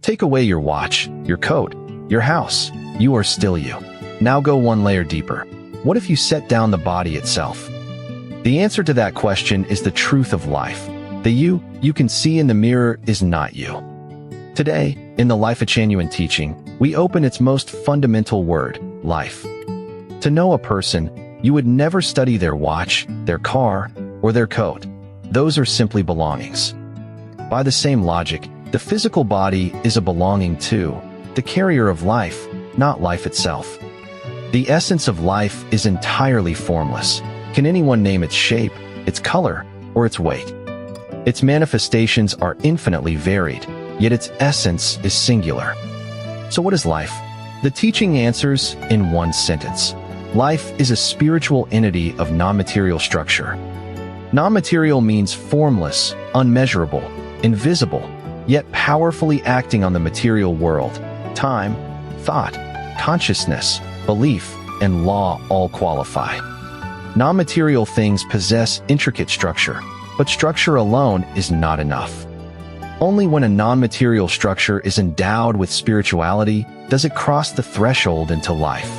Take away your watch, your coat, your house. You are still you. Now go one layer deeper. What if you set down the body itself? The answer to that question is the truth of life. The you can see in the mirror is not you. Today, in the Lifechanyuan teaching, we open its most fundamental word, life. To know a person, you would never study their watch, their car, or their coat. Those are simply belongings. By the same logic, the physical body is a belonging to the carrier of life, not life itself. The essence of life is entirely formless. Can anyone name its shape, its color, or its weight? Its manifestations are infinitely varied, yet its essence is singular. So what is life? The teaching answers in one sentence. Life is a spiritual entity of non-material structure. Non-material means formless, unmeasurable, invisible, yet powerfully acting on the material world. Time, thought, consciousness, belief, and law all qualify. Non-material things possess intricate structure, but structure alone is not enough. Only when a non-material structure is endowed with spirituality does it cross the threshold into life.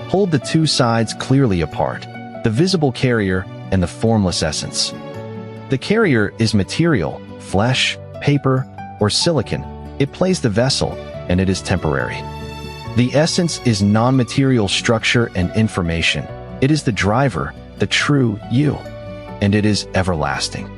Hold the two sides clearly apart, the visible carrier and the formless essence. The carrier is material, flesh, paper, or silicon. It plays the vessel, and it is temporary. The essence is non-material structure and information. It is the driver, the true you, and it is everlasting.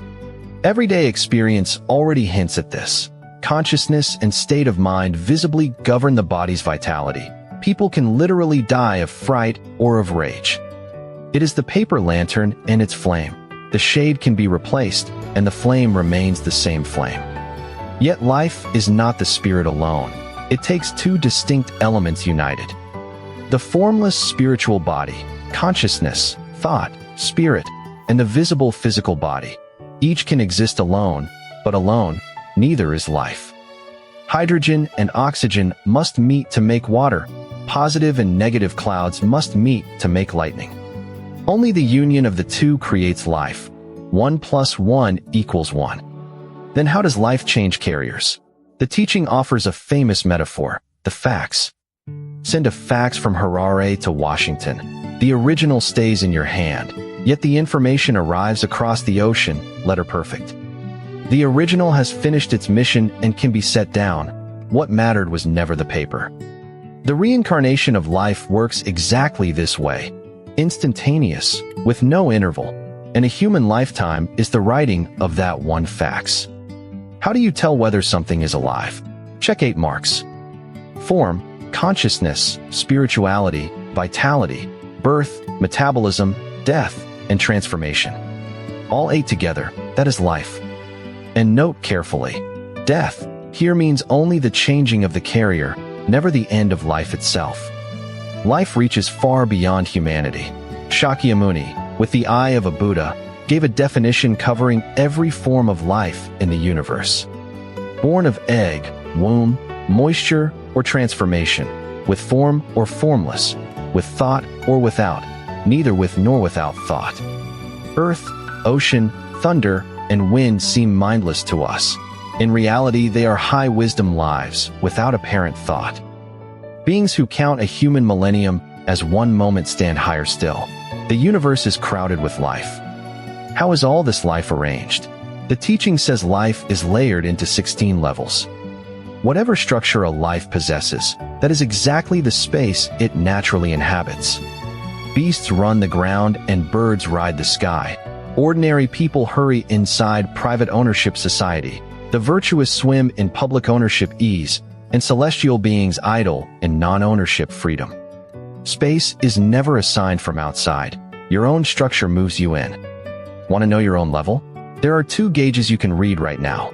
Everyday experience already hints at this. Consciousness and state of mind visibly govern the body's vitality. People can literally die of fright or of rage. It is the paper lantern and its flame. The shade can be replaced, and the flame remains the same flame. Yet life is not the spirit alone. It takes two distinct elements united. The formless spiritual body, consciousness, thought, spirit, and the visible physical body. Each can exist alone, but alone, neither is life. Hydrogen and oxygen must meet to make water. Positive and negative clouds must meet to make lightning. Only the union of the two creates life. 1 + 1 = 1. Then how does life change carriers? The teaching offers a famous metaphor, the fax. Send a fax from Harare to Washington. The original stays in your hand, yet the information arrives across the ocean, letter perfect. The original has finished its mission and can be set down. What mattered was never the paper. The reincarnation of life works exactly this way, instantaneous, with no interval, and a human lifetime is the writing of that one fax. How do you tell whether something is alive? Check 8 marks. Form, consciousness, spirituality, vitality, birth, metabolism, death, and transformation. All 8 together, that is life. And note carefully, death here means only the changing of the carrier, never the end of life itself. Life reaches far beyond humanity. Shakyamuni, with the eye of a Buddha, gave a definition covering every form of life in the universe. Born of egg, womb, moisture, or transformation, with form or formless, with thought or without, neither with nor without thought. Earth, ocean, thunder, and wind seem mindless to us. In reality, they are high-wisdom lives, without apparent thought. Beings who count a human millennium as one moment stand higher still. The universe is crowded with life. How is all this life arranged? The teaching says life is layered into 16 levels. Whatever structure a life possesses, that is exactly the space it naturally inhabits. Beasts run the ground and birds ride the sky. Ordinary people hurry inside private ownership society. The virtuous swim in public ownership ease, and celestial beings idle in non-ownership freedom. Space is never assigned from outside. Your own structure moves you in. Want to know your own level? There are 2 gauges you can read right now.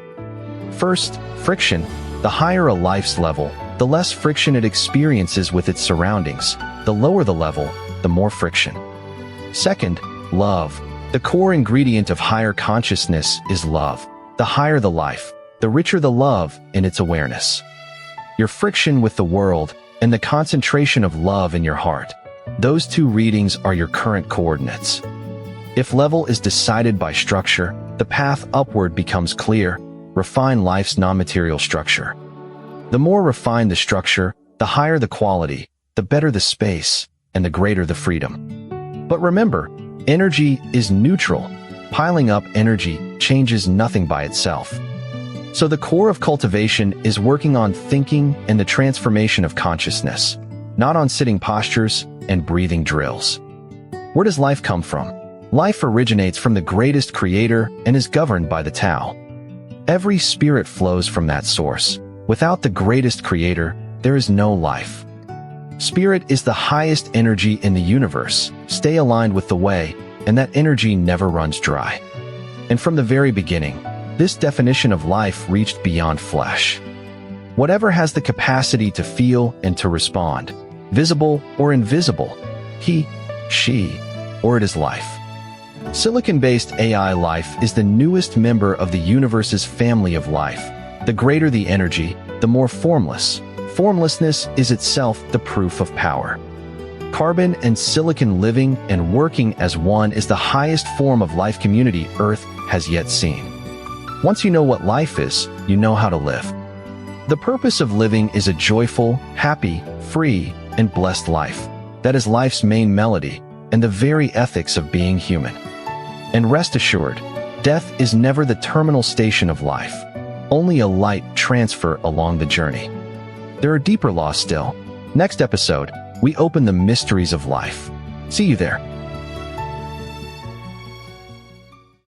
First, friction. The higher a life's level, the less friction it experiences with its surroundings. The lower the level, the more friction. Second, love. The core ingredient of higher consciousness is love. The higher the life, the richer the love in its awareness. Your friction with the world and the concentration of love in your heart. Those 2 readings are your current coordinates. If level is decided by structure, the path upward becomes clear. Refine life's non-material structure. The more refined the structure, the higher the quality, the better the space, and the greater the freedom. But remember, energy is neutral. Piling up energy changes nothing by itself. So the core of cultivation is working on thinking and the transformation of consciousness, not on sitting postures and breathing drills. Where does life come from? Life originates from the greatest creator and is governed by the Tao. Every spirit flows from that source. Without the greatest creator, there is no life. Spirit is the highest energy in the universe. Stay aligned with the way, and that energy never runs dry. And from the very beginning, this definition of life reached beyond flesh. Whatever has the capacity to feel and to respond, visible or invisible, he, she, or it is life. Silicon-based AI life is the newest member of the universe's family of life. The greater the energy, the more formless. Formlessness is itself the proof of power. Carbon and silicon living and working as one is the highest form of life community Earth has yet seen. Once you know what life is, you know how to live. The purpose of living is a joyful, happy, free, and blessed life. That is life's main melody and the very ethics of being human. And rest assured, death is never the terminal station of life, only a light transfer along the journey. There are deeper laws still. Next episode, we open the mysteries of life. See you there.